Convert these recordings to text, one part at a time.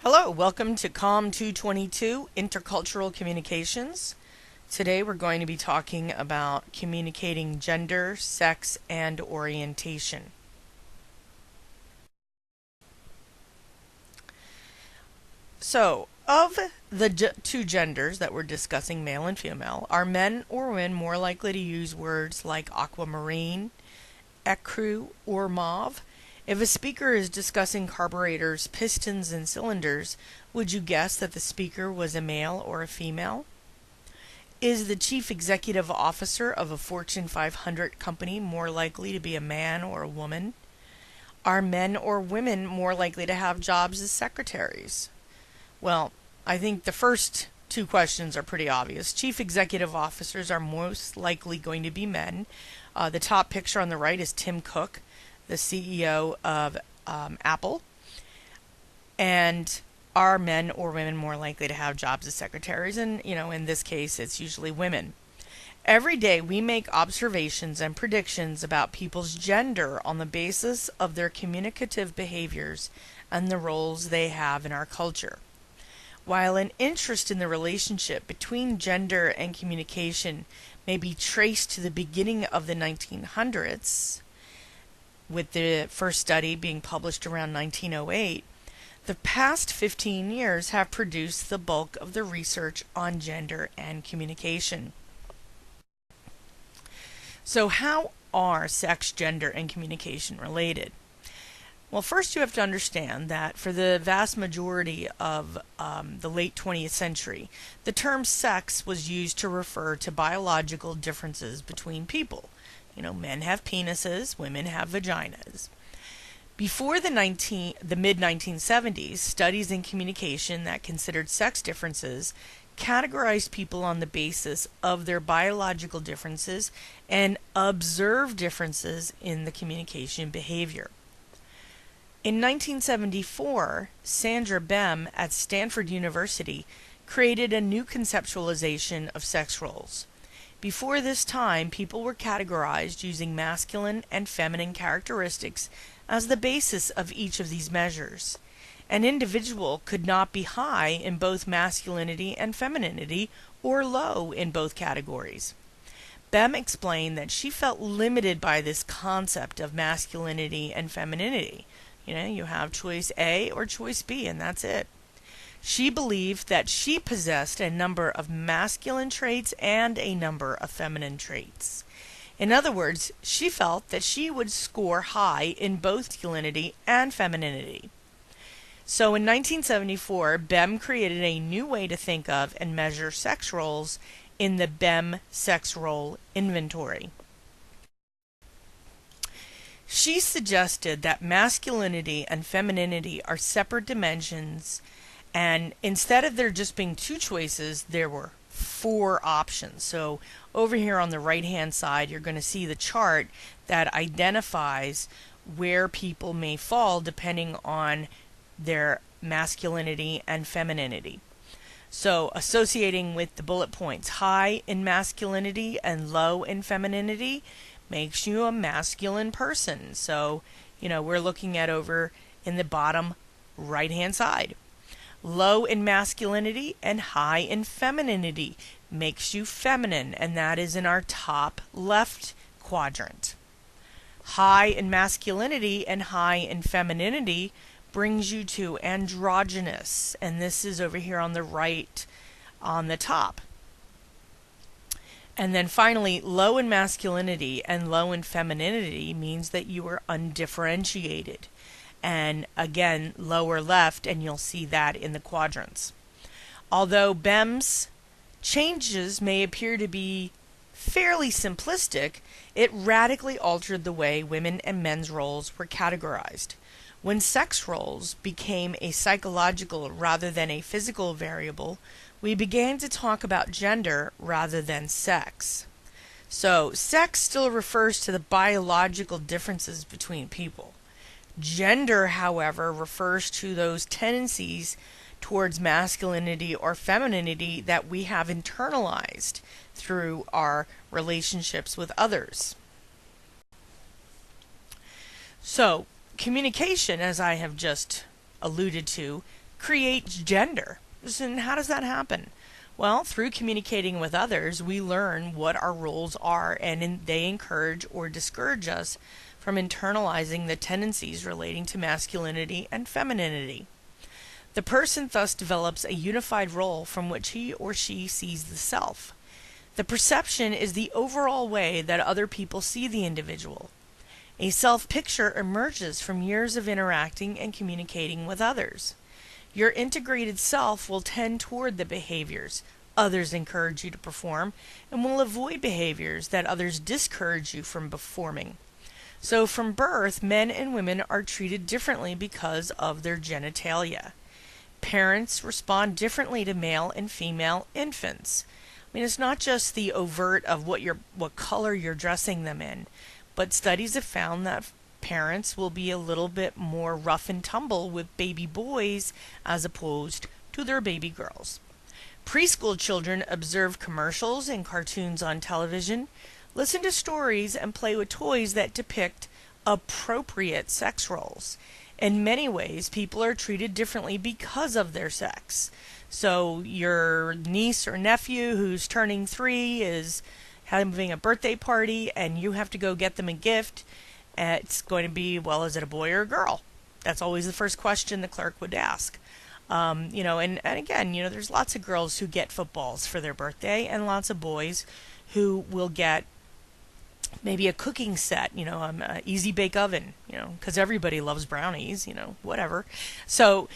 Hello, welcome to COM 222 Intercultural Communications. Today we're going to be talking about communicating gender, sex, and orientation. So, of the two genders that we're discussing, male and female, are men or women more likely to use words like aquamarine, ecru, or mauve? If a speaker is discussing carburetors, pistons, and cylinders, would you guess that the speaker was a male or a female? Is the chief executive officer of a Fortune 500 company more likely to be a man or a woman? Are men or women more likely to have jobs as secretaries? Well, I think the first two questions are pretty obvious. Chief executive officers are most likely going to be men. The top picture on the right is Tim Cook, the CEO of Apple. And are men or women more likely to have jobs as secretaries? And, in this case, it's usually women. Every day we make observations and predictions about people's gender on the basis of their communicative behaviors and the roles they have in our culture. While an interest in the relationship between gender and communication may be traced to the beginning of the 1900s, with the first study being published around 1908, the past 15 years have produced the bulk of the research on gender and communication. So how are sex, gender, and communication related? Well, first you have to understand that for the vast majority of the late 20th century, the term sex was used to refer to biological differences between people. Men have penises, women have vaginas. Before the mid-1970s, studies in communication that considered sex differences categorized people on the basis of their biological differences and observed differences in the communication behavior. In 1974, Sandra Bem at Stanford University created a new conceptualization of sex roles. Before this time, people were categorized using masculine and feminine characteristics as the basis of each of these measures. An individual could not be high in both masculinity and femininity or low in both categories. Bem explained that she felt limited by this concept of masculinity and femininity. You have choice A or choice B, and that's it. She believed that she possessed a number of masculine traits and a number of feminine traits. In other words, she felt that she would score high in both masculinity and femininity. So in 1974, Bem created a new way to think of and measure sex roles in the Bem Sex Role Inventory. She suggested that masculinity and femininity are separate dimensions, and instead of there just being two choices, there were four options. So over here on the right hand side, you're going to see the chart that identifies where people may fall depending on their masculinity and femininity. So associating with the bullet points, high in masculinity and low in femininity makes you a masculine person. So, we're looking at over in the bottom right hand side. Low in masculinity and high in femininity makes you feminine, and that is in our top left quadrant. High in masculinity and high in femininity brings you to androgynous, and this is over here on the right on the top. And then finally, low in masculinity and low in femininity means that you are undifferentiated. And again, lower left, and you'll see that in the quadrants. Although Bem's changes may appear to be fairly simplistic, it radically altered the way women and men's roles were categorized. When sex roles became a psychological rather than a physical variable, we began to talk about gender rather than sex. So, sex still refers to the biological differences between people. Gender, however, refers to those tendencies towards masculinity or femininity that we have internalized through our relationships with others. So, communication, as I have just alluded to, creates gender. And how does that happen? Well, through communicating with others, we learn what our roles are, and they encourage or discourage us from internalizing the tendencies relating to masculinity and femininity. The person thus develops a unified role from which he or she sees the self. The perception is the overall way that other people see the individual. A self-picture emerges from years of interacting and communicating with others. Your integrated self will tend toward the behaviors others encourage you to perform and will avoid behaviors that others discourage you from performing. So from birth, men and women are treated differently because of their genitalia. Parents respond differently to male and female infants. I mean, it's not just the overt of what color you're dressing them in, but studies have found that parents will be a little bit more rough and tumble with baby boys as opposed to their baby girls. Preschool children observe commercials and cartoons on television, listen to stories, and play with toys that depict appropriate sex roles. In many ways, people are treated differently because of their sex. So your niece or nephew who's turning 3 is having a birthday party and you have to go get them a gift. It's going to be, well, is it a boy or a girl? That's always the first question the clerk would ask. And again, there's lots of girls who get footballs for their birthday and lots of boys who will get maybe a cooking set, an easy bake oven, because everybody loves brownies, whatever. So,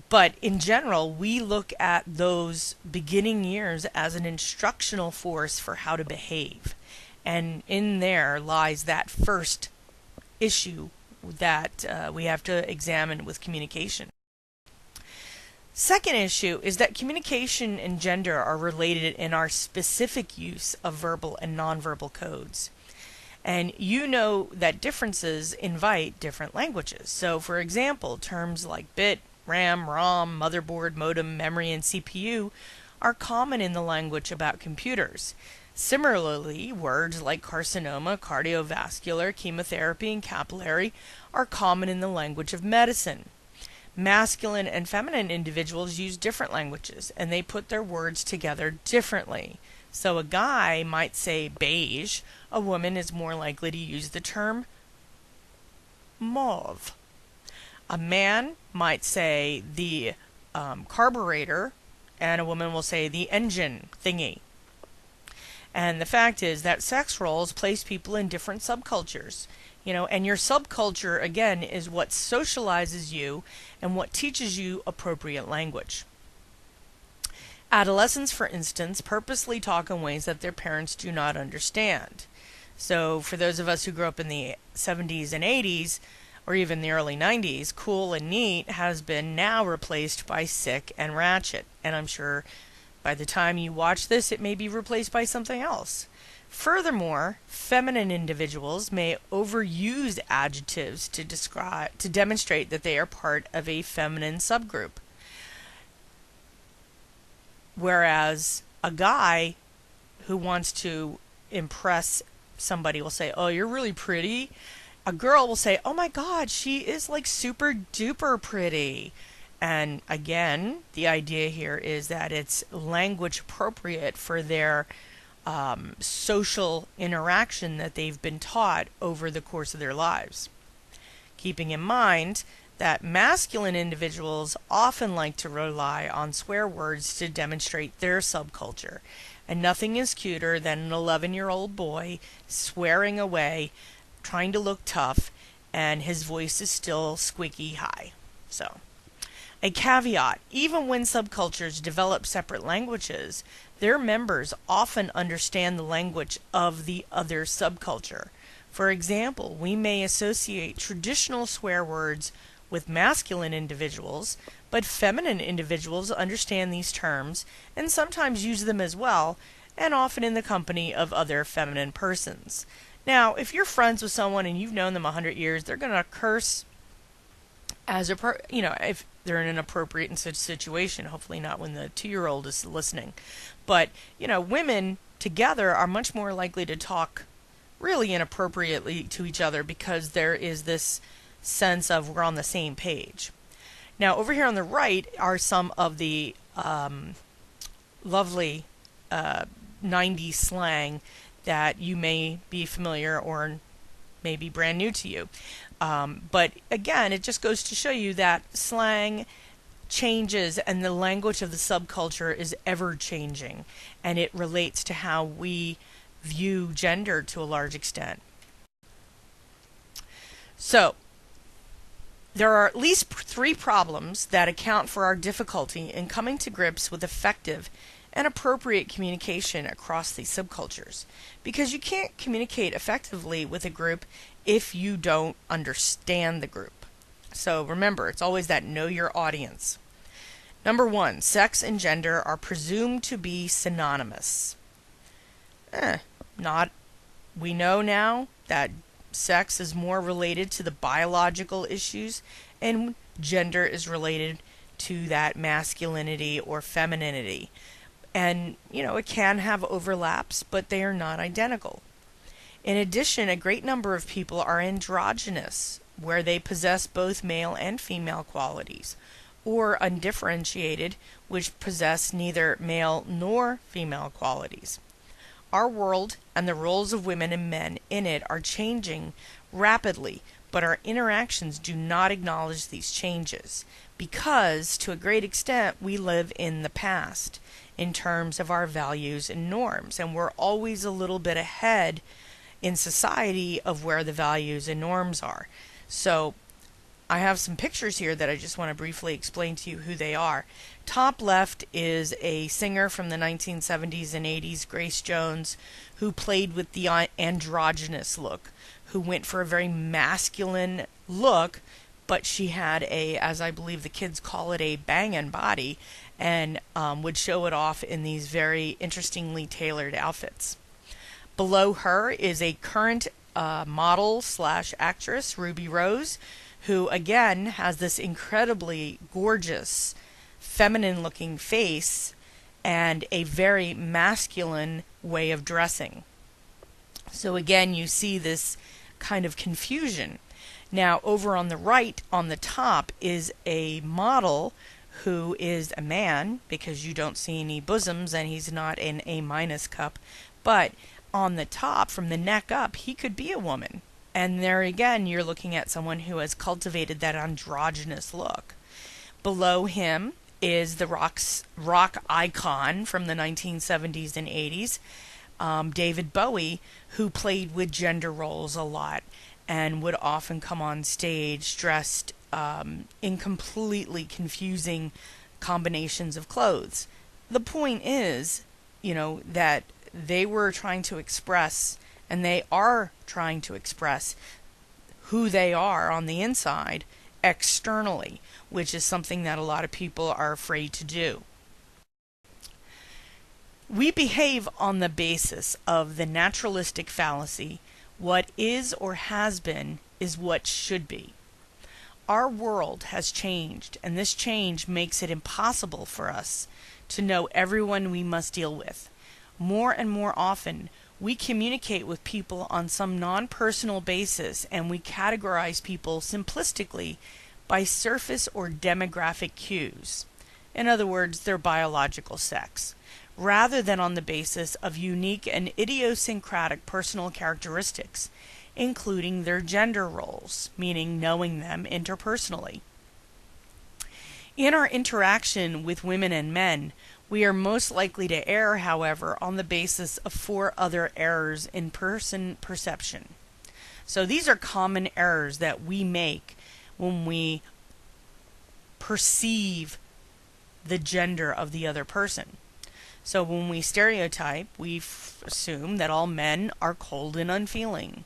but in general, we look at those beginning years as an instructional force for how to behave. And in there lies that first issue that we have to examine with communication. Second issue is that communication and gender are related in our specific use of verbal and nonverbal codes. And you know that differences invite different languages. So for example, terms like bit, RAM, ROM, motherboard, modem, memory, and CPU are common in the language about computers. Similarly, words like carcinoma, cardiovascular, chemotherapy, and capillary are common in the language of medicine. Masculine and feminine individuals use different languages, and they put their words together differently. So a guy might say beige, a woman is more likely to use the term mauve. A man might say the carburetor, and a woman will say the engine thingy. And the fact is that sex roles place people in different subcultures. And your subculture, again, is what socializes you and what teaches you appropriate language. Adolescents, for instance, purposely talk in ways that their parents do not understand. So for those of us who grew up in the 70s and 80s, or even the early 90s, cool and neat has been now replaced by sick and ratchet. And I'm sure by the time you watch this, it may be replaced by something else. Furthermore, feminine individuals may overuse adjectives to demonstrate that they are part of a feminine subgroup. Whereas a guy who wants to impress somebody will say, "Oh, you're really pretty." A girl will say, "Oh my God, she is like super duper pretty." And again, the idea here is that it's language appropriate for their social interaction that they've been taught over the course of their lives. Keeping in mind that masculine individuals often like to rely on swear words to demonstrate their subculture, and nothing is cuter than an 11-year-old boy swearing away, trying to look tough, and his voice is still squeaky high. So, a caveat: even when subcultures develop separate languages, their members often understand the language of the other subculture. For example, we may associate traditional swear words with masculine individuals, but feminine individuals understand these terms and sometimes use them as well, and often in the company of other feminine persons. Now, if you're friends with someone and you've known them 100 years, they're going to curse as if they're in an appropriate situation. Hopefully not when the 2-year-old is listening. But, women together are much more likely to talk really inappropriately to each other because there is this sense of we're on the same page. Now, over here on the right are some of the lovely 90s slang that you may be familiar or may be brand new to you. But again, it just goes to show you that slang changes and the language of the subculture is ever changing, and it relates to how we view gender to a large extent. So, there are at least three problems that account for our difficulty in coming to grips with effective and appropriate communication across these subcultures, because you can't communicate effectively with a group if you don't understand the group. So remember, it's always that know your audience. Number one, sex and gender are presumed to be synonymous. Not. We know now that sex is more related to the biological issues and gender is related to that masculinity or femininity. And, it can have overlaps, but they are not identical. In addition, a great number of people are androgynous, where they possess both male and female qualities, or undifferentiated, which possess neither male nor female qualities. Our world and the roles of women and men in it are changing rapidly, but our interactions do not acknowledge these changes, because, to a great extent, we live in the past in terms of our values and norms, and we're always a little bit ahead in society of where the values and norms are. So I have some pictures here that I just want to briefly explain to you who they are. Top left is a singer from the 1970s and 80s, Grace Jones, who played with the androgynous look, who went for a very masculine look, but she had a, as I believe the kids call it, a bangin' body, and would show it off in these very interestingly tailored outfits. Below her is a current model slash actress, Ruby Rose, who again has this incredibly gorgeous, feminine looking face and a very masculine way of dressing. So again, you see this kind of confusion. Now, over on the right, on the top, is a model who is a man, because you don't see any bosoms and he's not in A- cup, but on the top, from the neck up, he could be a woman. And there again, you're looking at someone who has cultivated that androgynous look. Below him is the rock icon from the 1970s and 80s, David Bowie, who played with gender roles a lot and would often come on stage dressed in completely confusing combinations of clothes. The point is, that they were trying to express, and they are trying to express, who they are on the inside externally, which is something that a lot of people are afraid to do. We behave on the basis of the naturalistic fallacy. What is or has been is what should be. Our world has changed, and this change makes it impossible for us to know everyone we must deal with. More and more often, we communicate with people on some non-personal basis, and we categorize people simplistically by surface or demographic cues. In other words, their biological sex, rather than on the basis of unique and idiosyncratic personal characteristics, including their gender roles, meaning knowing them interpersonally. In our interaction with women and men, we are most likely to err, however, on the basis of four other errors in person perception. So these are common errors that we make when we perceive the gender of the other person. So when we stereotype, we assume that all men are cold and unfeeling,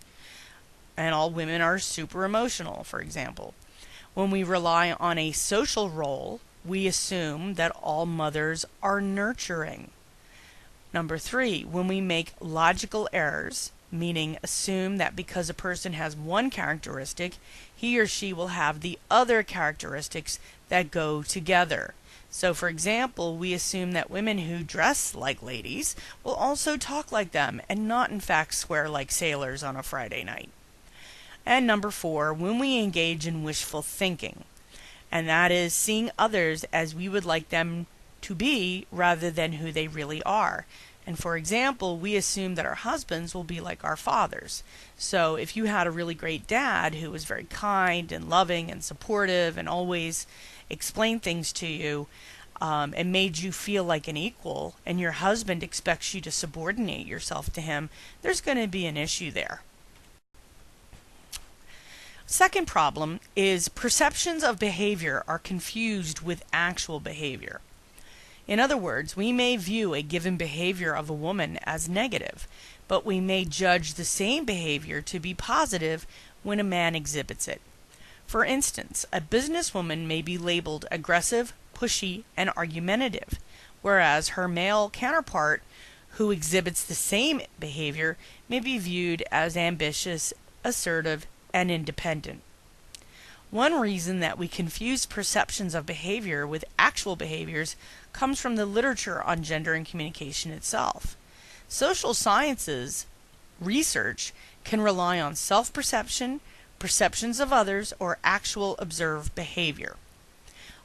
and all women are super emotional, for example. When we rely on a social role, we assume that all mothers are nurturing. Number 3, when we make logical errors, meaning assume that because a person has one characteristic, he or she will have the other characteristics that go together. So, for example, we assume that women who dress like ladies will also talk like them and not in fact swear like sailors on a Friday night. And number 4, when we engage in wishful thinking. and that is seeing others as we would like them to be rather than who they really are. And for example, we assume that our husbands will be like our fathers. So if you had a really great dad who was very kind and loving and supportive and always explained things to you, and made you feel like an equal, and your husband expects you to subordinate yourself to him, there's going to be an issue there. Second problem is perceptions of behavior are confused with actual behavior. In other words, we may view a given behavior of a woman as negative, but we may judge the same behavior to be positive when a man exhibits it. For instance, a businesswoman may be labeled aggressive, pushy, and argumentative, whereas her male counterpart who exhibits the same behavior may be viewed as ambitious, assertive, and independent. One reason that we confuse perceptions of behavior with actual behaviors comes from the literature on gender and communication itself. Social sciences research can rely on self-perception, perceptions of others, or actual observed behavior.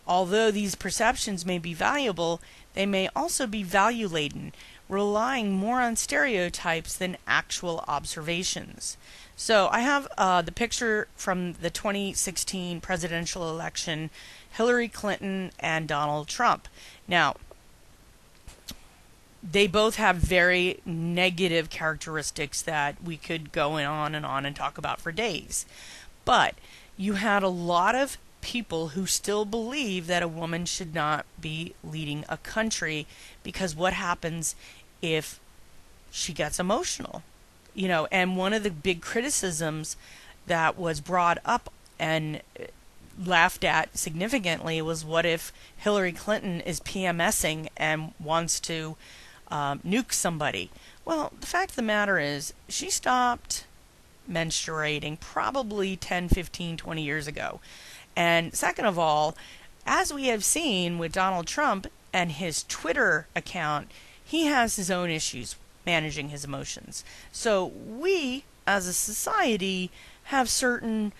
Although these perceptions may be valuable, they may also be value-laden, relying more on stereotypes than actual observations. So I have the picture from the 2016 presidential election, Hillary Clinton and Donald Trump. Now, they both have very negative characteristics that we could go on and talk about for days. But you had a lot of people who still believe that a woman should not be leading a country because what happens if she gets emotional? You know, and one of the big criticisms that was brought up and laughed at significantly was, what if Hillary Clinton is PMSing and wants to nuke somebody? Well, the fact of the matter is she stopped menstruating probably 10, 15, 20 years ago. And second of all, as we have seen with Donald Trump and his Twitter account, he has his own issues managing his emotions. So we, as a society, have certain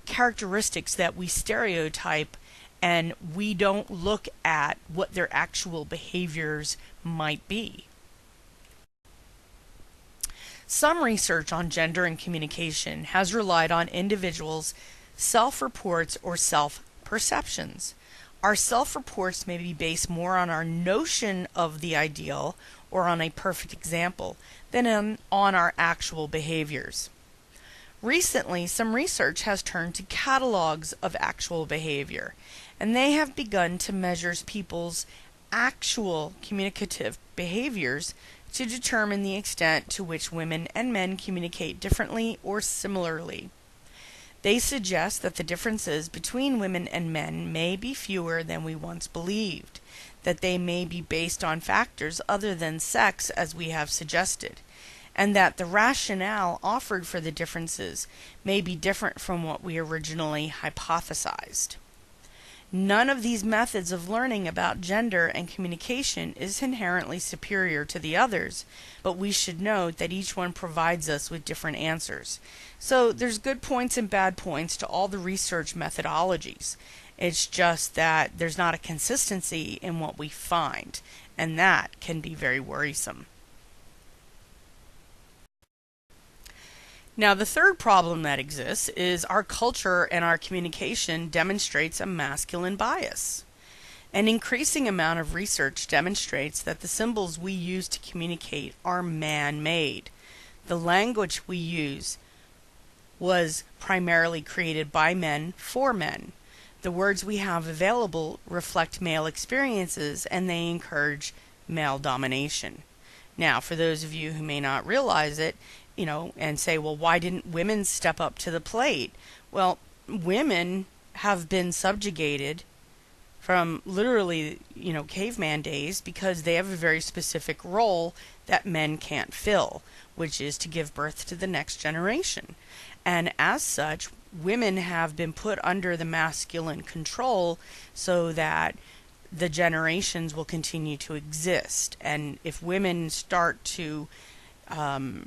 characteristics that we stereotype, and we don't look at what their actual behaviors might be. Some research on gender and communication has relied on individuals' self-reports or self-perceptions. Our self-reports may be based more on our notion of the ideal or on a perfect example than on our actual behaviors. Recently, some research has turned to catalogs of actual behavior, and they have begun to measure people's actual communicative behaviors to determine the extent to which women and men communicate differently or similarly. They suggest that the differences between women and men may be fewer than we once believed, that they may be based on factors other than sex as we have suggested, and that the rationale offered for the differences may be different from what we originally hypothesized. None of these methods of learning about gender and communication is inherently superior to the others, but we should note that each one provides us with different answers. So there's good points and bad points to all the research methodologies. It's just that there's not a consistency in what we find, and that can be very worrisome. Now, the third problem that exists is our culture and our communication demonstrates a masculine bias. An increasing amount of research demonstrates that the symbols we use to communicate are man-made. The language we use was primarily created by men for men. The words we have available reflect male experiences, and they encourage male domination. Now, for those of you who may not realize it, and say, well, why didn't women step up to the plate? Well, women have been subjugated from literally, caveman days, because they have a very specific role that men can't fill, which is to give birth to the next generation. And as such, women have been put under the masculine control so that the generations will continue to exist. And if women start to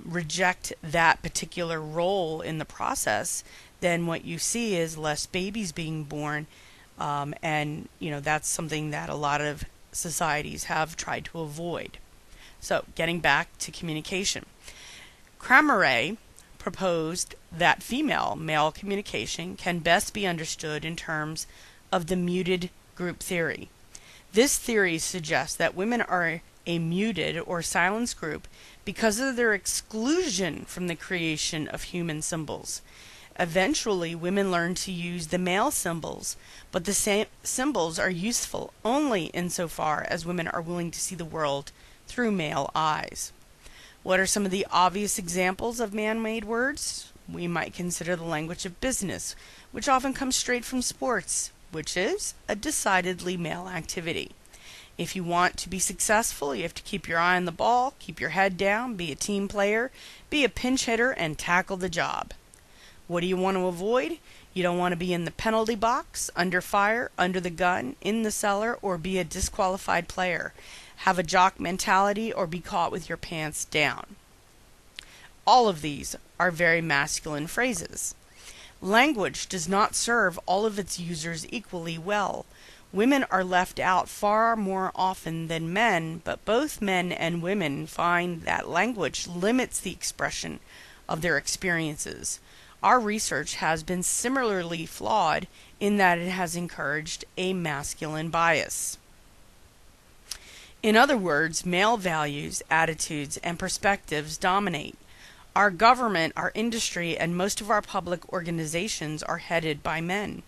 reject that particular role in the process, then what you see is less babies being born, And that's something that a lot of societies have tried to avoid. So, getting back to communication. Cramere proposed that female-male communication can best be understood in terms of the muted group theory. This theory suggests that women are a muted or silenced group because of their exclusion from the creation of human symbols. Eventually, women learn to use the male symbols, but the same symbols are useful only insofar as women are willing to see the world through male eyes. What are some of the obvious examples of man-made words? We might consider the language of business, which often comes straight from sports, which is a decidedly male activity. If you want to be successful, you have to keep your eye on the ball, keep your head down, be a team player, be a pinch hitter, and tackle the job. What do you want to avoid? You don't want to be in the penalty box, under fire, under the gun, in the cellar, or be a disqualified player. Have a jock mentality or be caught with your pants down. All of these are very masculine phrases. Language does not serve all of its users equally well. Women are left out far more often than men, but both men and women find that language limits the expression of their experiences. Our research has been similarly flawed in that it has encouraged a masculine bias. In other words, male values, attitudes, and perspectives dominate. Our government, our industry, and most of our public organizations are headed by men.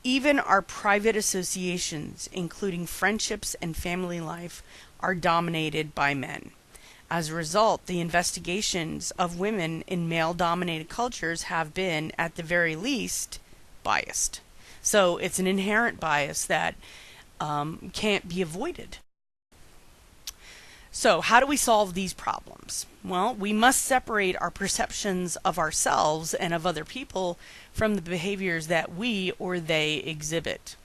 Even our private associations, including friendships and family life, are dominated by men. As a result, the investigations of women in male-dominated cultures have been, at the very least, biased. So it's an inherent bias that can't be avoided. So how do we solve these problems? Well, we must separate our perceptions of ourselves and of other people from the behaviors that we or they exhibit.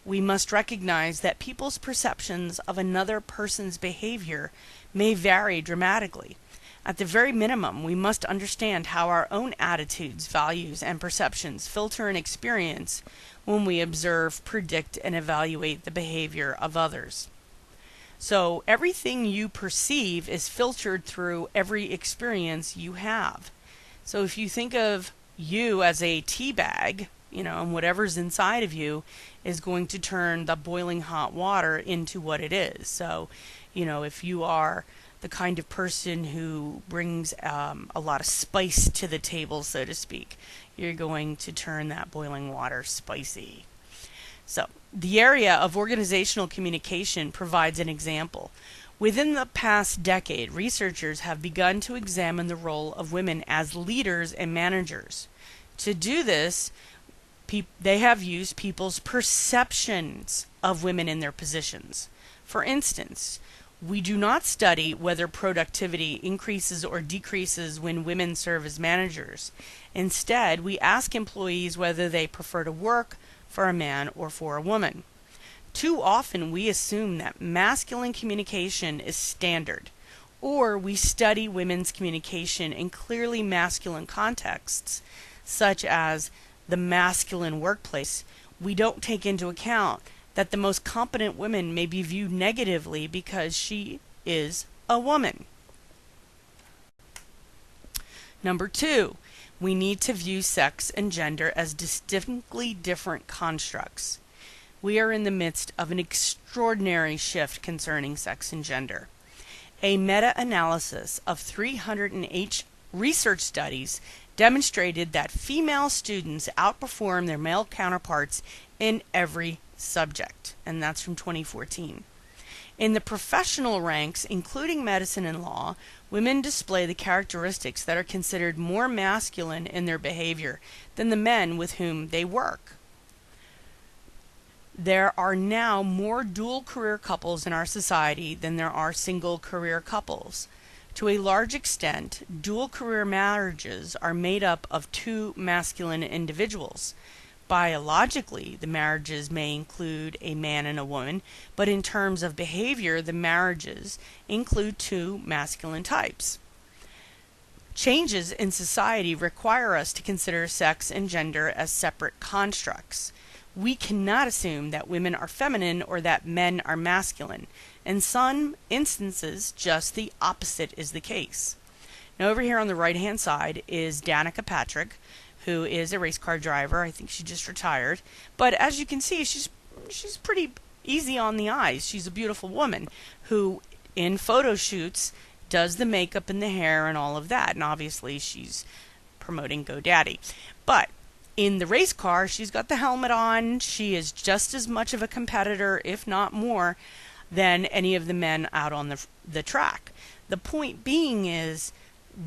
We must recognize that people's perceptions of another person's behavior may vary dramatically. At the very minimum, we must understand how our own attitudes, values, and perceptions filter an experience when we observe, predict, and evaluate the behavior of others. So everything you perceive is filtered through every experience you have. So if you think of you as a tea bag, and whatever's inside of you is going to turn the boiling hot water into what it is. So, if you are the kind of person who brings a lot of spice to the table, so to speak, you're going to turn that boiling water spicy. So, the area of organizational communication provides an example. Within the past decade, researchers have begun to examine the role of women as leaders and managers. To do this, they have used people's perceptions of women in their positions. For instance, we do not study whether productivity increases or decreases when women serve as managers. Instead, we ask employees whether they prefer to work for a man or for a woman. Too often we assume that masculine communication is standard, or we study women's communication in clearly masculine contexts, such as the masculine workplace. We don't take into account that the most competent woman may be viewed negatively because she is a woman. Number 2, we need to view sex and gender as distinctly different constructs. We are in the midst of an extraordinary shift concerning sex and gender. A meta-analysis of 308 research studies demonstrated that female students outperform their male counterparts in every subject, and that's from 2014. In the professional ranks, including medicine and law, women display the characteristics that are considered more masculine in their behavior than the men with whom they work. There are now more dual career couples in our society than there are single career couples. To a large extent, dual career marriages are made up of two masculine individuals. Biologically, the marriages may include a man and a woman, but in terms of behavior, the marriages include two masculine types. Changes in society require us to consider sex and gender as separate constructs. we cannot assume that women are feminine or that men are masculine. In some instances, just the opposite is the case. Now over here on the right-hand side is Danica Patrick, who is a race car driver. I think she just retired. But as you can see, she's pretty easy on the eyes. She's a beautiful woman who, in photo shoots, does the makeup and the hair and all of that. And obviously she's promoting GoDaddy. But in the race car, she's got the helmet on. She is just as much of a competitor, if not more, than any of the men out on the track. The point being is,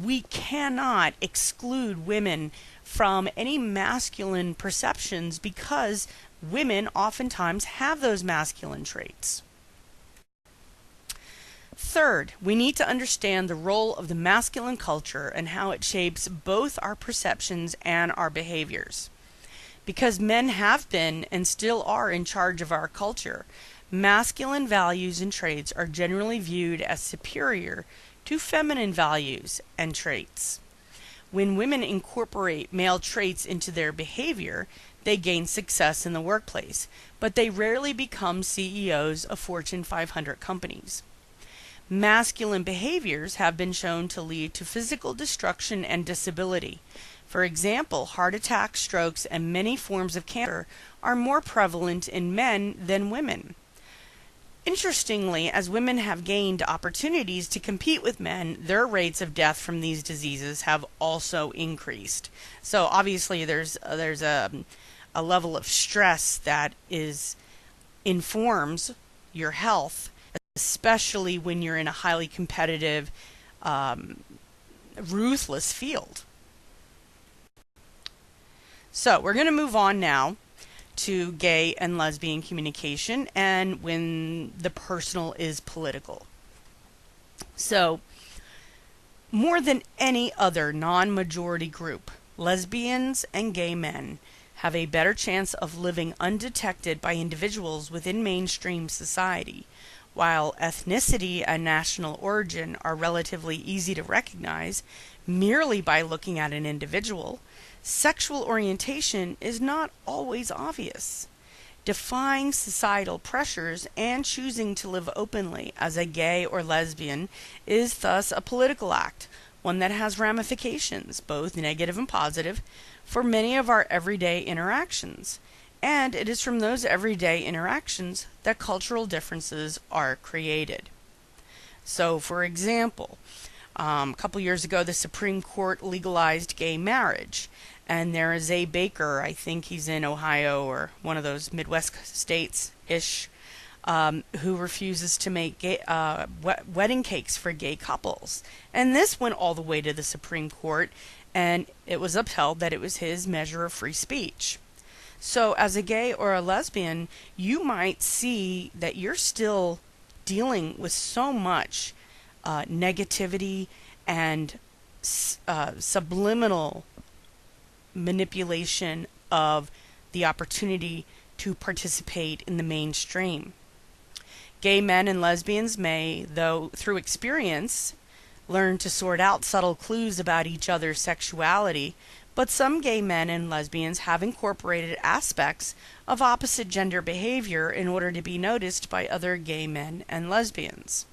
we cannot exclude women from any masculine perceptions because women oftentimes have those masculine traits. Third, we need to understand the role of the masculine culture and how it shapes both our perceptions and our behaviors. Because men have been and still are in charge of our culture, masculine values and traits are generally viewed as superior to feminine values and traits. When women incorporate male traits into their behavior, they gain success in the workplace, but they rarely become CEOs of Fortune 500 companies. Masculine behaviors have been shown to lead to physical destruction and disability. For example, heart attacks, strokes, and many forms of cancer are more prevalent in men than women. Interestingly, as women have gained opportunities to compete with men, their rates of death from these diseases have also increased. So obviously there's a level of stress that informs your health, especially when you're in a highly competitive, ruthless field. So we're going to move on now to gay and lesbian communication and when the personal is political. So, more than any other non-majority group, lesbians and gay men have a better chance of living undetected by individuals within mainstream society. While ethnicity and national origin are relatively easy to recognize merely by looking at an individual, sexual orientation is not always obvious. Defying societal pressures and choosing to live openly as a gay or lesbian is thus a political act, one that has ramifications, both negative and positive, for many of our everyday interactions. And it is from those everyday interactions that cultural differences are created. So, for example, a couple years ago, the Supreme Court legalized gay marriage. And there is a baker, I think he's in Ohio or one of those Midwest states-ish, who refuses to make wedding cakes for gay couples. And this went all the way to the Supreme Court, and it was upheld that it was his measure of free speech. So as a gay or a lesbian, you might see that you're still dealing with so much negativity and subliminal manipulation of the opportunity to participate in the mainstream. Gay men and lesbians may, though through experience, learn to sort out subtle clues about each other's sexuality, but some gay men and lesbians have incorporated aspects of opposite gender behavior in order to be noticed by other gay men and lesbians.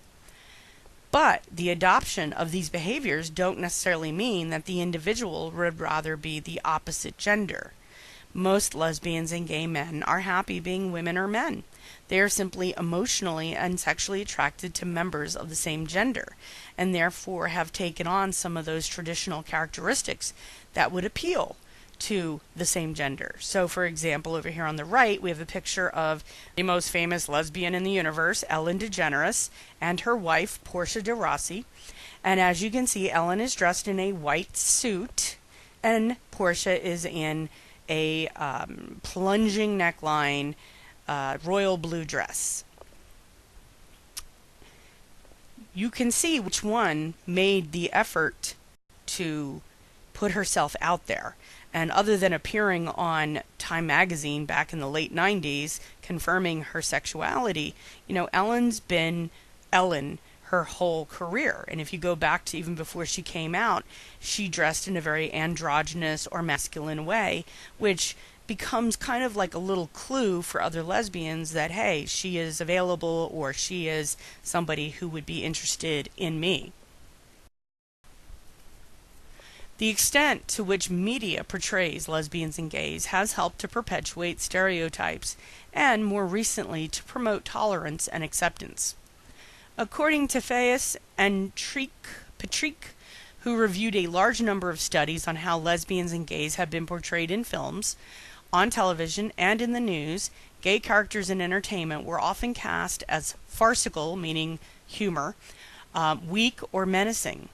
But the adoption of these behaviors don't necessarily mean that the individual would rather be the opposite gender. Most lesbians and gay men are happy being women or men. They are simply emotionally and sexually attracted to members of the same gender, and therefore have taken on some of those traditional characteristics that would appeal to the same gender. So, for example, over here on the right, we have a picture of the most famous lesbian in the universe, Ellen DeGeneres, and her wife, Portia de Rossi. And as you can see, Ellen is dressed in a white suit, and Portia is in a plunging neckline, royal blue dress. You can see which one made the effort to put herself out there. And other than appearing on Time magazine back in the late 90s, confirming her sexuality, Ellen's been Ellen her whole career. And if you go back to even before she came out, she dressed in a very androgynous or masculine way, which becomes kind of like a little clue for other lesbians that, hey, she is available, or she is somebody who would be interested in me. The extent to which media portrays lesbians and gays has helped to perpetuate stereotypes and, more recently, to promote tolerance and acceptance. According to Fayes and Patrick, who reviewed a large number of studies on how lesbians and gays have been portrayed in films, on television, and in the news, gay characters in entertainment were often cast as farcical, meaning humor, weak, or menacing.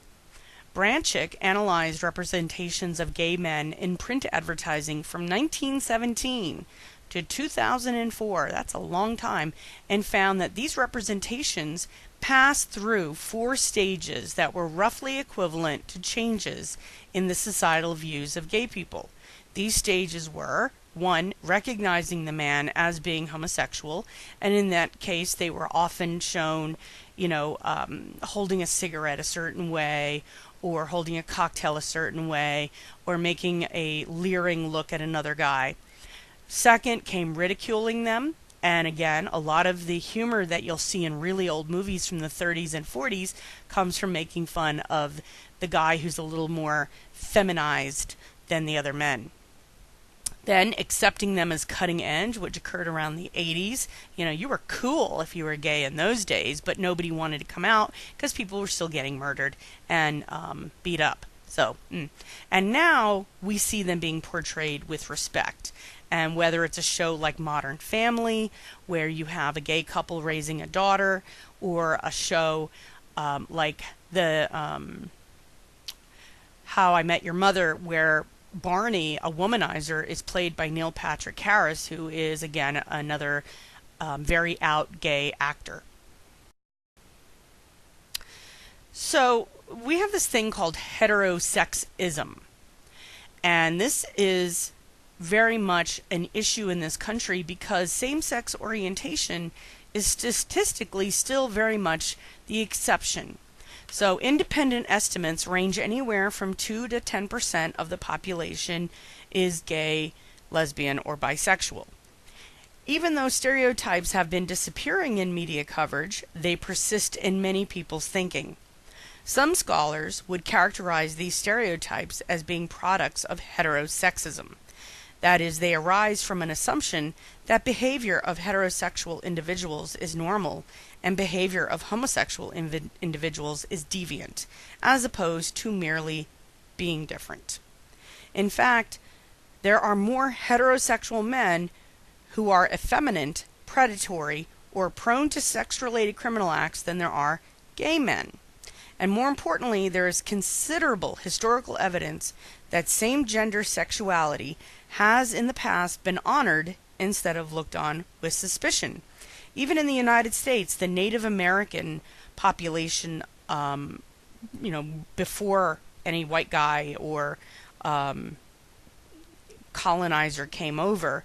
Branchik analyzed representations of gay men in print advertising from 1917 to 2004, that's a long time, and found that these representations passed through 4 stages that were roughly equivalent to changes in the societal views of gay people. These stages were: 1, recognizing the man as being homosexual, and in that case they were often shown, holding a cigarette a certain way, or holding a cocktail a certain way, or making a leering look at another guy. Second came ridiculing them, and again, a lot of the humor that you'll see in really old movies from the 30s and 40s comes from making fun of the guy who's a little more feminized than the other men. Then accepting them as cutting edge, which occurred around the 80s. You were cool if you were gay in those days, but nobody wanted to come out because people were still getting murdered and beat up. And now we see them being portrayed with respect. And whether it's a show like Modern Family, where you have a gay couple raising a daughter, or a show like the How I Met Your Mother, where Barney, a womanizer, is played by Neil Patrick Harris, who is, again, another very out gay actor. So we have this thing called heterosexism, and this is very much an issue in this country because same-sex orientation is statistically still very much the exception. So independent estimates range anywhere from 2 to 10% of the population is gay, lesbian, or bisexual. Even though stereotypes have been disappearing in media coverage, they persist in many people's thinking. Some scholars would characterize these stereotypes as being products of heterosexism. That is, they arise from an assumption that behavior of heterosexual individuals is normal and behavior of homosexual individuals is deviant, as opposed to merely being different. In fact, there are more heterosexual men who are effeminate, predatory, or prone to sex-related criminal acts than there are gay men. And more importantly, there is considerable historical evidence that same-gender sexuality has in the past been honored instead of looked on with suspicion. Even in the United States, the Native American population, before any white guy or colonizer came over,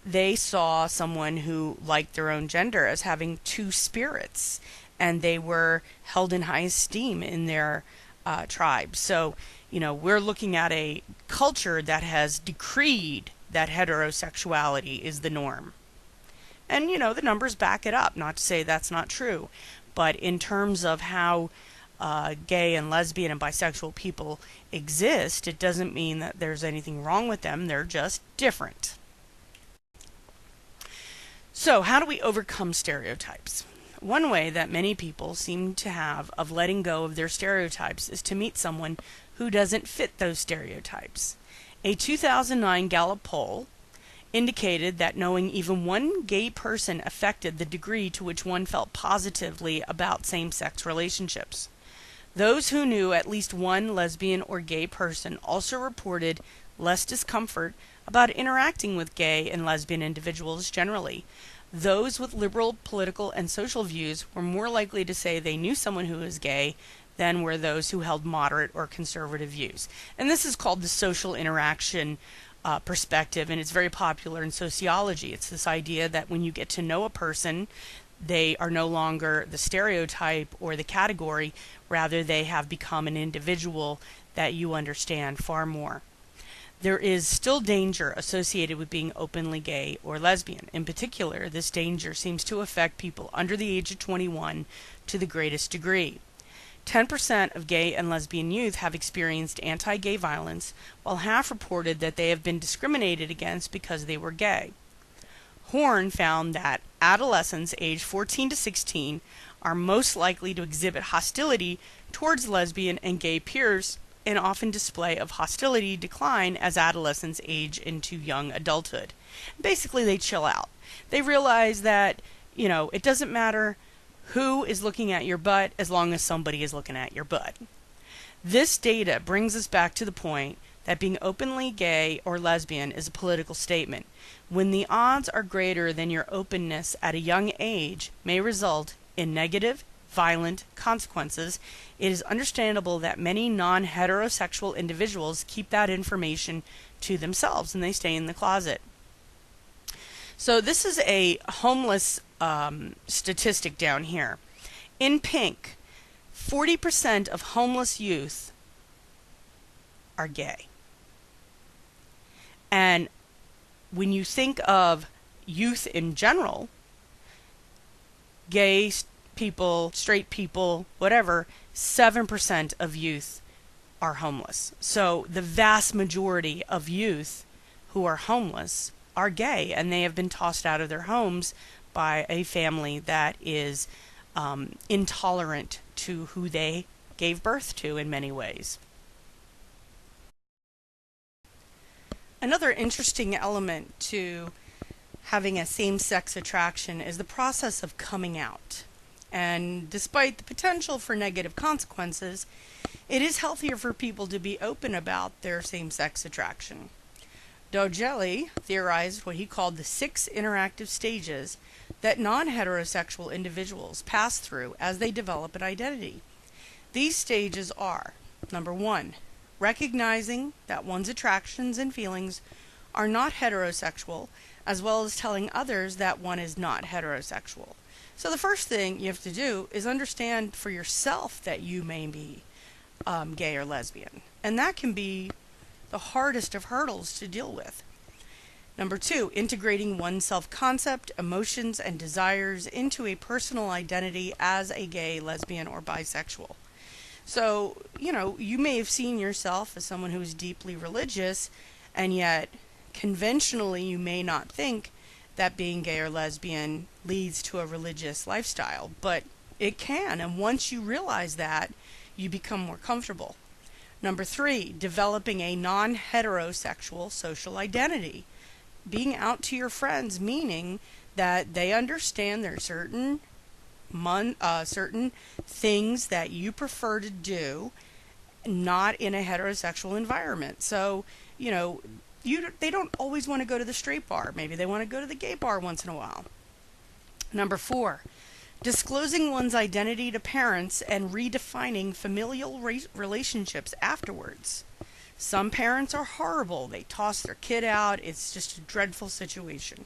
they saw someone who liked their own gender as having 2 spirits, and they were held in high esteem in their tribe. So, we're looking at a culture that has decreed that heterosexuality is the norm. And, the numbers back it up, not to say that's not true. But in terms of how gay and lesbian and bisexual people exist, it doesn't mean that there's anything wrong with them. They're just different. So, how do we overcome stereotypes? One way that many people seem to have of letting go of their stereotypes is to meet someone who doesn't fit those stereotypes. A 2009 Gallup poll indicated that knowing even one gay person affected the degree to which one felt positively about same-sex relationships. Those who knew at least one lesbian or gay person also reported less discomfort about interacting with gay and lesbian individuals generally. Those with liberal political and social views were more likely to say they knew someone who was gay than were those who held moderate or conservative views. And this is called the social interaction perspective, and it's very popular in sociology. It's this idea that when you get to know a person, they are no longer the stereotype or the category, rather they have become an individual that you understand far more. there is still danger associated with being openly gay or lesbian. In particular, this danger seems to affect people under the age of 21 to the greatest degree. 10% of gay and lesbian youth have experienced anti-gay violence, while half reported that they have been discriminated against because they were gay. Horn found that adolescents aged 14 to 16 are most likely to exhibit hostility towards lesbian and gay peers, and often display of hostility decline as adolescents age into young adulthood. Basically, they chill out. They realize that, it doesn't matter who is looking at your butt as long as somebody is looking at your butt. This data brings us back to the point that being openly gay or lesbian is a political statement. When the odds are greater than your openness at a young age may result in negative, violent consequences, it is understandable that many non-heterosexual individuals keep that information to themselves and they stay in the closet. So this is a homeless statistic down here. In pink, 40% of homeless youth are gay. And when you think of youth in general, gay people, straight people, whatever, 7% of youth are homeless. So the vast majority of youth who are homeless are gay, and they have been tossed out of their homes by a family that is intolerant to who they gave birth to in many ways. Another interesting element to having a same-sex attraction is the process of coming out. And despite the potential for negative consequences, it is healthier for people to be open about their same-sex attraction. Dogeli theorized what he called the 6 interactive stages that non-heterosexual individuals pass through as they develop an identity. These stages are, number 1, recognizing that one's attractions and feelings are not heterosexual, as well as telling others that one is not heterosexual. So the first thing you have to do is understand for yourself that you may be gay or lesbian. And that can be the hardest of hurdles to deal with. Number 2, integrating one's self-concept, emotions, and desires into a personal identity as a gay, lesbian, or bisexual. So, you may have seen yourself as someone who is deeply religious, and yet conventionally you may not think that being gay or lesbian leads to a religious lifestyle, but it can, and once you realize that, you become more comfortable. Number 3, developing a non-heterosexual social identity. Being out to your friends, meaning that they understand there are certain things that you prefer to do, not in a heterosexual environment. So, they don't always want to go to the straight bar. Maybe they want to go to the gay bar once in a while. Number 4, disclosing one's identity to parents and redefining familial relationships afterwards. Some parents are horrible. They toss their kid out. It's just a dreadful situation.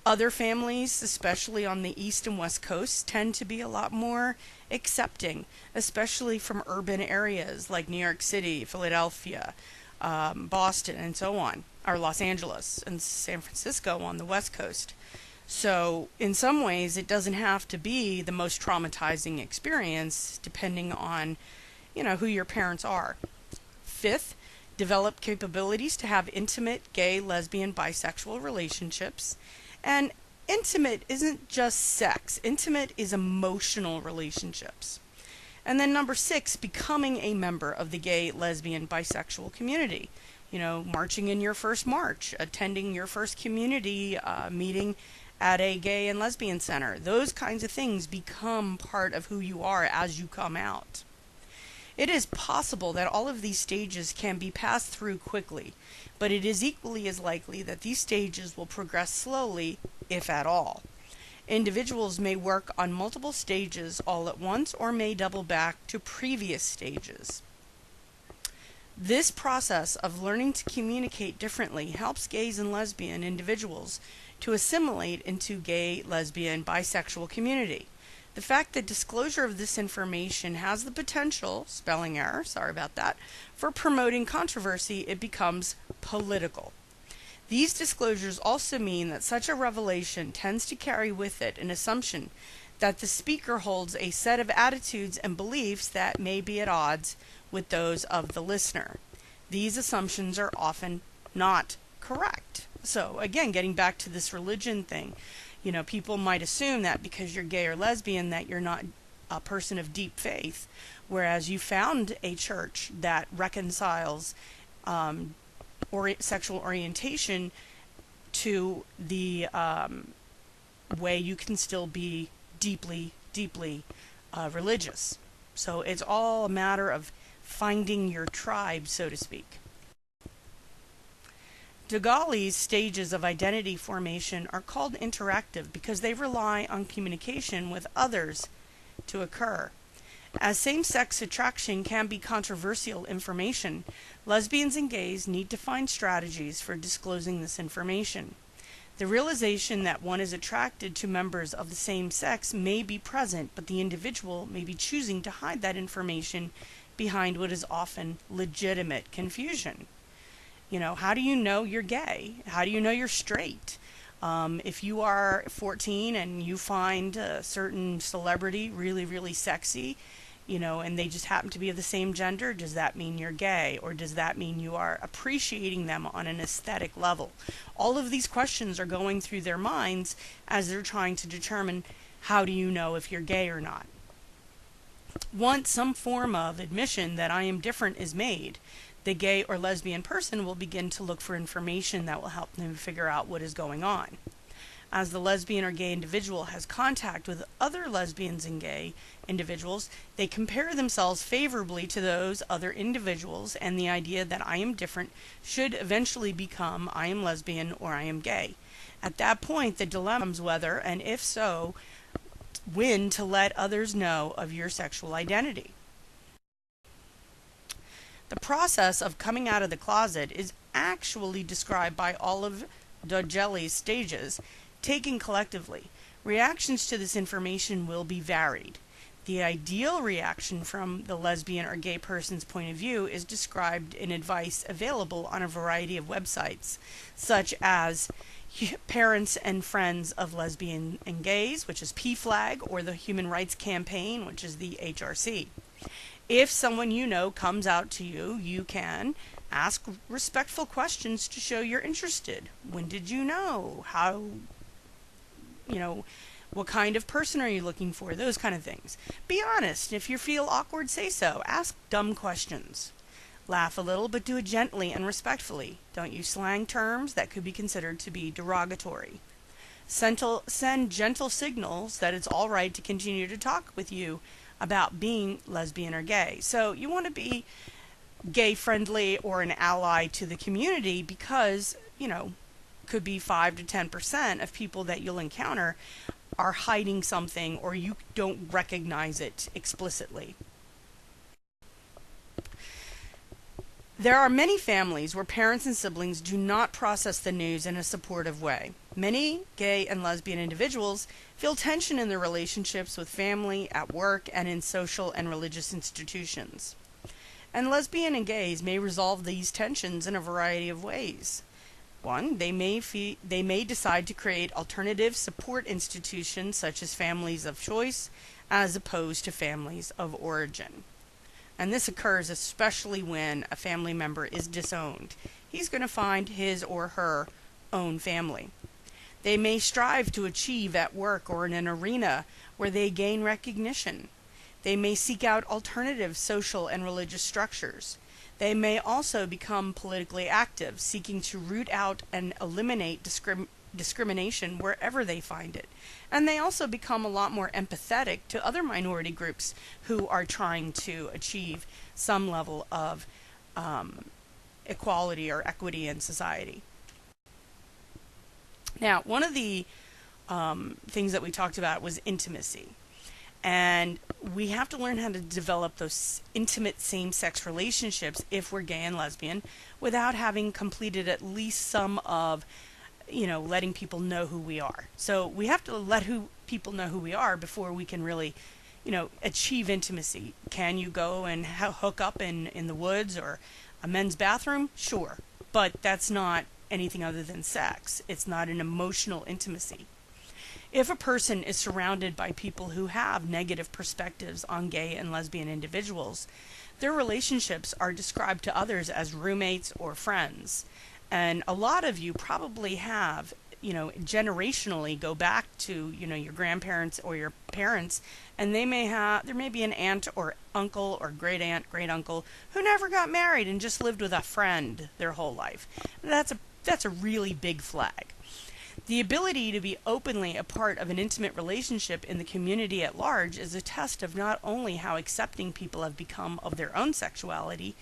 Other families, especially on the East and West Coasts, tend to be a lot more accepting, especially from urban areas like New York City, Philadelphia, Boston, and so on, or Los Angeles and San Francisco on the West Coast. So in some ways, it doesn't have to be the most traumatizing experience, depending on, who your parents are. 5th, develop capabilities to have intimate gay, lesbian, bisexual relationships. And intimate isn't just sex. Intimate is emotional relationships. And then number 6, becoming a member of the gay, lesbian, bisexual community. Marching in your first march, attending your first community meeting at a gay and lesbian center. Those kinds of things become part of who you are as you come out. It is possible that all of these stages can be passed through quickly, but it is equally as likely that these stages will progress slowly, if at all. Individuals may work on multiple stages all at once or may double back to previous stages. This process of learning to communicate differently helps gays and lesbian individuals to assimilate into gay, lesbian, bisexual community. The fact that disclosure of this information has the potential, spelling error, sorry about that, for promoting controversy, it becomes political. These disclosures also mean that such a revelation tends to carry with it an assumption that the speaker holds a set of attitudes and beliefs that may be at odds with those of the listener. These assumptions are often not correct. So again, getting back to this religion thing, people might assume that because you're gay or lesbian that you're not a person of deep faith, whereas you found a church that reconciles sexual orientation to the way you can still be deeply, deeply religious. So it's all a matter of finding your tribe, so to speak. De Gaulle's stages of identity formation are called interactive because they rely on communication with others to occur. As same-sex attraction can be controversial information, lesbians and gays need to find strategies for disclosing this information. The realization that one is attracted to members of the same sex may be present, but the individual may be choosing to hide that information behind what is often legitimate confusion. How do you know you're gay? How do you know you're straight? If you are 14 and you find a certain celebrity really, really sexy, and they just happen to be of the same gender, does that mean you're gay? Or does that mean you are appreciating them on an aesthetic level? All of these questions are going through their minds as they're trying to determine how do you know if you're gay or not. Once some form of admission that I am different is made, the gay or lesbian person will begin to look for information that will help them figure out what is going on. As the lesbian or gay individual has contact with other lesbians and gay individuals, they compare themselves favorably to those other individuals, and the idea that I am different should eventually become I am lesbian or I am gay. At that point, the dilemma comes whether, and if so, when to let others know of your sexual identity. The process of coming out of the closet is actually described by all of de Gaulle's stages, taken collectively. Reactions to this information will be varied. The ideal reaction from the lesbian or gay person's point of view is described in advice available on a variety of websites, such as Parents and Friends of Lesbian and Gays, which is PFLAG, or the Human Rights Campaign, which is the HRC. If someone you know comes out to you, you can ask respectful questions to show you're interested. When did you know? How, what kind of person are you looking for? Those kind of things. Be honest. If you feel awkward, say so. Ask dumb questions. Laugh a little, but do it gently and respectfully. Don't use slang terms that could be considered to be derogatory. Send gentle signals that it's all right to continue to talk with you about being lesbian or gay. So you want to be gay friendly or an ally to the community because, could be 5 to 10% of people that you'll encounter are hiding something or you don't recognize it explicitly. There are many families where parents and siblings do not process the news in a supportive way. Many gay and lesbian individuals feel tension in their relationships with family, at work, and in social and religious institutions. And lesbian and gays may resolve these tensions in a variety of ways. One, they may decide to create alternative support institutions such as families of choice as opposed to families of origin. And this occurs especially when a family member is disowned. He's going to find his or her own family. They may strive to achieve at work or in an arena where they gain recognition. They may seek out alternative social and religious structures. They may also become politically active, seeking to root out and eliminate discrimination wherever they find it. And they also become a lot more empathetic to other minority groups who are trying to achieve some level of equality or equity in society. Now, one of the things that we talked about was intimacy. And we have to learn how to develop those intimate same-sex relationships if we're gay and lesbian without having completed at least some of letting people know who we are. So we have to let people know who we are before we can really, achieve intimacy. Can you go and hook up in the woods or a men's bathroom? Sure. But that's not anything other than sex. It's not an emotional intimacy. If a person is surrounded by people who have negative perspectives on gay and lesbian individuals, their relationships are described to others as roommates or friends. And a lot of you probably have, generationally go back to, your grandparents or your parents, and there may be an aunt or uncle or great aunt, great uncle who never got married and just lived with a friend their whole life. That's a really big flag. The ability to be openly a part of an intimate relationship in the community at large is a test of not only how accepting people have become of their own sexuality,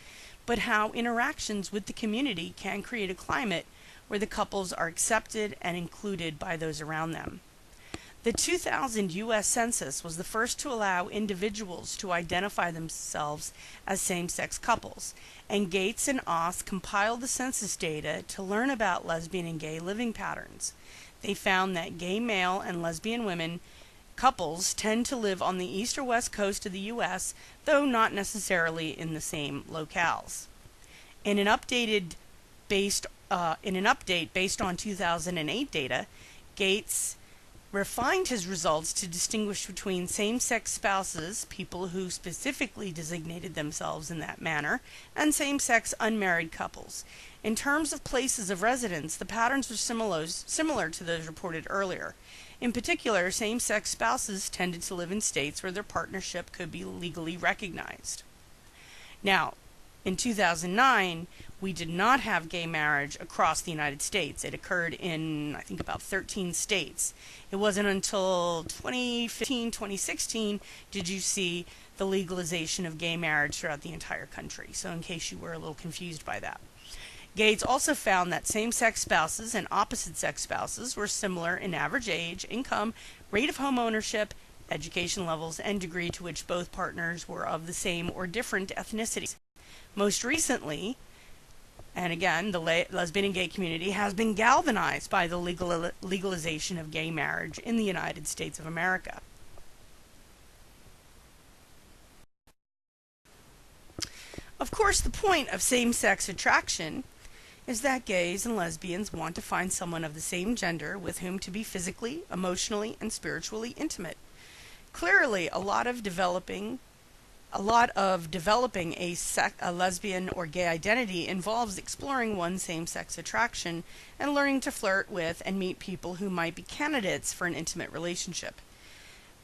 but how interactions with the community can create a climate where the couples are accepted and included by those around them. The 2000 U.S. Census was the first to allow individuals to identify themselves as same-sex couples, and Gates and Oss compiled the census data to learn about lesbian and gay living patterns. They found that gay male and lesbian women couples tend to live on the east or west coast of the U.S., though not necessarily in the same locales. In an update based on 2008 data, Gates refined his results to distinguish between same-sex spouses, people who specifically designated themselves in that manner, and same-sex unmarried couples. In terms of places of residence, the patterns were similar to those reported earlier. In particular, same-sex spouses tended to live in states where their partnership could be legally recognized. Now, in 2009, we did not have gay marriage across the United States. It occurred in, I think, about 13 states. It wasn't until 2015, 2016 did you see the legalization of gay marriage throughout the entire country. So in case you were a little confused by that. Gates also found that same-sex spouses and opposite-sex spouses were similar in average age, income, rate of home ownership, education levels, and degree to which both partners were of the same or different ethnicities. Most recently, and again, the lesbian and gay community has been galvanized by the legalization of gay marriage in the United States of America. Of course, the point of same-sex attraction is that gays and lesbians want to find someone of the same gender with whom to be physically, emotionally, and spiritually intimate. Clearly, a lot of developing a lesbian or gay identity involves exploring one's same-sex attraction and learning to flirt with and meet people who might be candidates for an intimate relationship.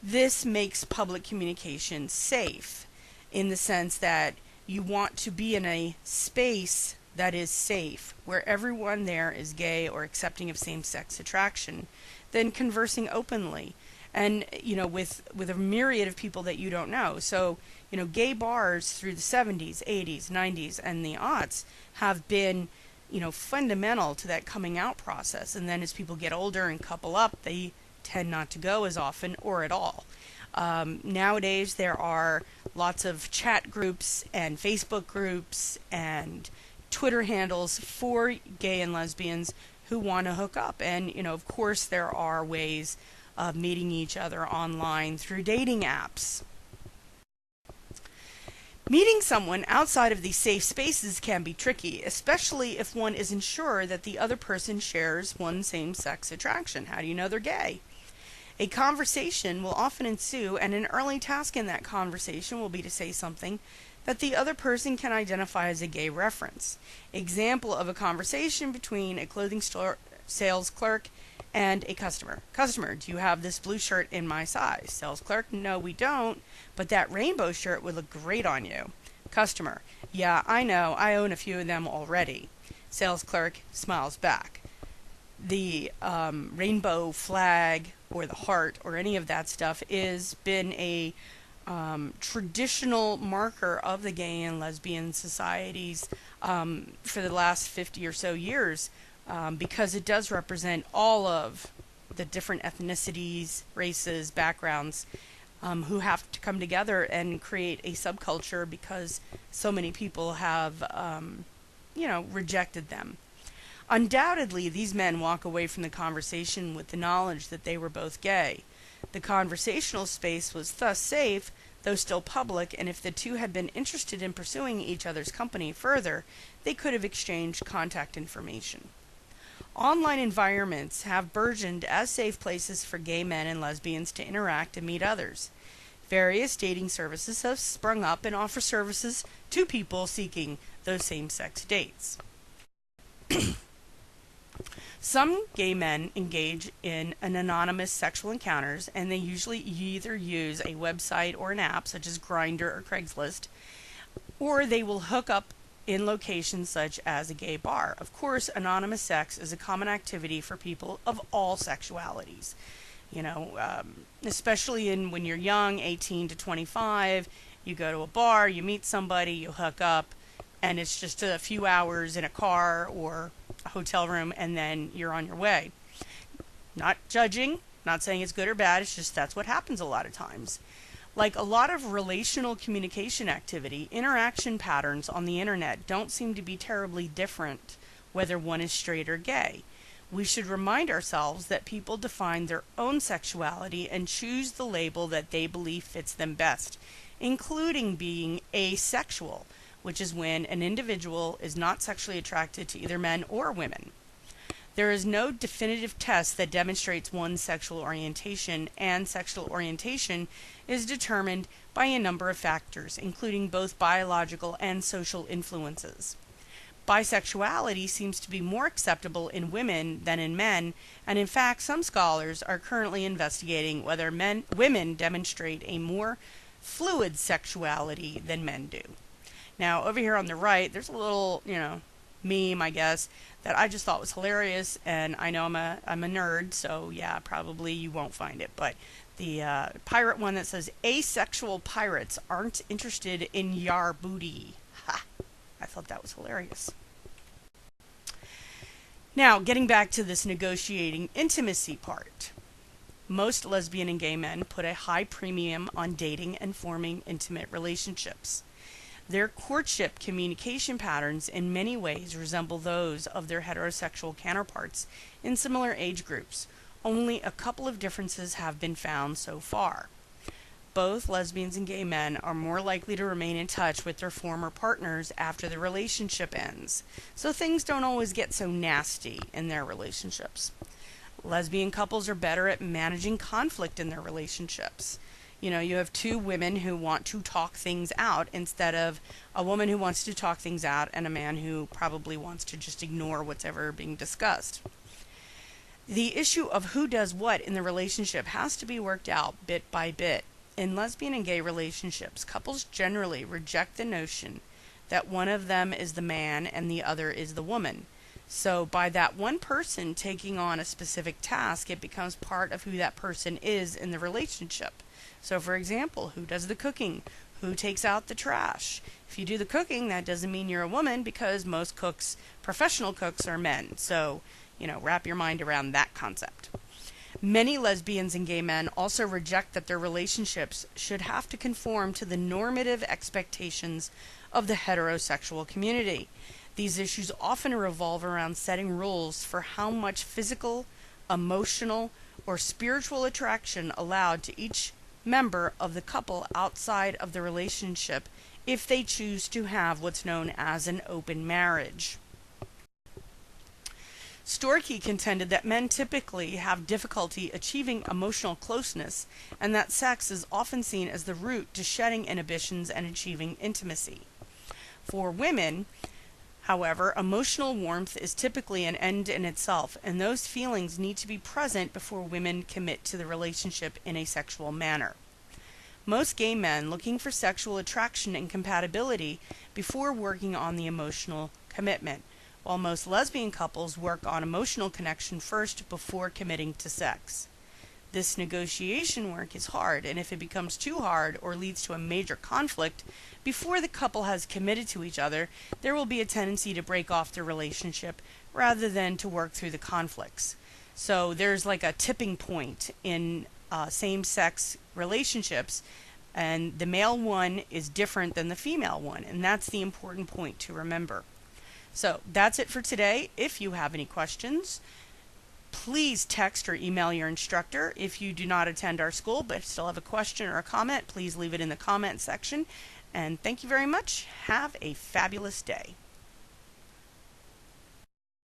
This makes public communication safe in the sense that you want to be in a space that is safe, where everyone there is gay or accepting of same-sex attraction, then conversing openly and, with a myriad of people that you don't know. So, gay bars through the 70s, 80s, 90s, and the aughts have been, fundamental to that coming out process. And then as people get older and couple up, they tend not to go as often or at all. Nowadays, there are lots of chat groups and Facebook groups and Twitter handles for gay and lesbians who want to hook up. And, of course, there are ways of meeting each other online through dating apps. Meeting someone outside of these safe spaces can be tricky, especially if one isn't sure that the other person shares one same-sex attraction. How do you know they're gay? A conversation will often ensue, and an early task in that conversation will be to say something that the other person can identify as a gay reference. Example of a conversation between a clothing store sales clerk and a customer. Customer, do you have this blue shirt in my size? Sales clerk, no, we don't, but that rainbow shirt would look great on you. Customer, yeah, I know, I own a few of them already. Sales clerk smiles back. The rainbow flag or the heart or any of that stuff has been a traditional marker of the gay and lesbian societies for the last 50 or so years. Because it does represent all of the different ethnicities, races, backgrounds who have to come together and create a subculture because so many people have, rejected them. Undoubtedly, these men walk away from the conversation with the knowledge that they were both gay. The conversational space was thus safe, though still public, and if the two had been interested in pursuing each other's company further, they could have exchanged contact information. Online environments have burgeoned as safe places for gay men and lesbians to interact and meet others. Various dating services have sprung up and offer services to people seeking those same-sex dates. Some gay men engage in an anonymous sexual encounters, and they usually either use a website or an app such as Grindr or Craigslist, or they will hook up in locations such as a gay bar. Of course, anonymous sex is a common activity for people of all sexualities. Especially when you're young, 18 to 25, you go to a bar, you meet somebody, you hook up, and it's just a few hours in a car or a hotel room, and then you're on your way. Not judging, not saying it's good or bad, it's just that's what happens a lot of times. Like a lot of relational communication activity, interaction patterns on the internet don't seem to be terribly different whether one is straight or gay. We should remind ourselves that people define their own sexuality and choose the label that they believe fits them best, including being asexual, which is when an individual is not sexually attracted to either men or women. There is no definitive test that demonstrates one's sexual orientation, and sexual orientation is determined by a number of factors, including both biological and social influences. Bisexuality seems to be more acceptable in women than in men, and in fact, some scholars are currently investigating whether women demonstrate a more fluid sexuality than men do. Now, over here on the right, there's a little, meme, I guess, that I just thought was hilarious, and I know I'm a nerd, so yeah, probably you won't find it, but the pirate one that says, asexual pirates aren't interested in yar booty. Ha! I thought that was hilarious. Now, getting back to this negotiating intimacy part. Most lesbian and gay men put a high premium on dating and forming intimate relationships. Their courtship communication patterns in many ways resemble those of their heterosexual counterparts in similar age groups. Only a couple of differences have been found so far. Both lesbians and gay men are more likely to remain in touch with their former partners after the relationship ends, so things don't always get so nasty in their relationships. Lesbian couples are better at managing conflict in their relationships. You have two women who want to talk things out instead of a woman who wants to talk things out and a man who probably wants to just ignore what's ever being discussed. The issue of who does what in the relationship has to be worked out bit by bit. In lesbian and gay relationships, couples generally reject the notion that one of them is the man and the other is the woman. So by that one person taking on a specific task, it becomes part of who that person is in the relationship. So for example, who does the cooking? Who takes out the trash? If you do the cooking, that doesn't mean you're a woman, because most cooks, professional cooks, are men. So, wrap your mind around that concept. Many lesbians and gay men also reject that their relationships should have to conform to the normative expectations of the heterosexual community. These issues often revolve around setting rules for how much physical, emotional, or spiritual attraction allowed to each member of the couple outside of the relationship if they choose to have what's known as an open marriage. Storkey contended that men typically have difficulty achieving emotional closeness, and that sex is often seen as the route to shedding inhibitions and achieving intimacy. For women, however, emotional warmth is typically an end in itself, and those feelings need to be present before women commit to the relationship in a sexual manner. Most gay men looking for sexual attraction and compatibility before working on the emotional commitment, while most lesbian couples work on emotional connection first before committing to sex. This negotiation work is hard, and if it becomes too hard or leads to a major conflict before the couple has committed to each other, there will be a tendency to break off the relationship rather than to work through the conflicts. So there's like a tipping point in same-sex relationships, and the male one is different than the female one, and that's the important point to remember. So that's it for today. If you have any questions, please text or email your instructor. If you do not attend our school but still have a question or a comment, please leave it in the comment section. And thank you very much. Have a fabulous day.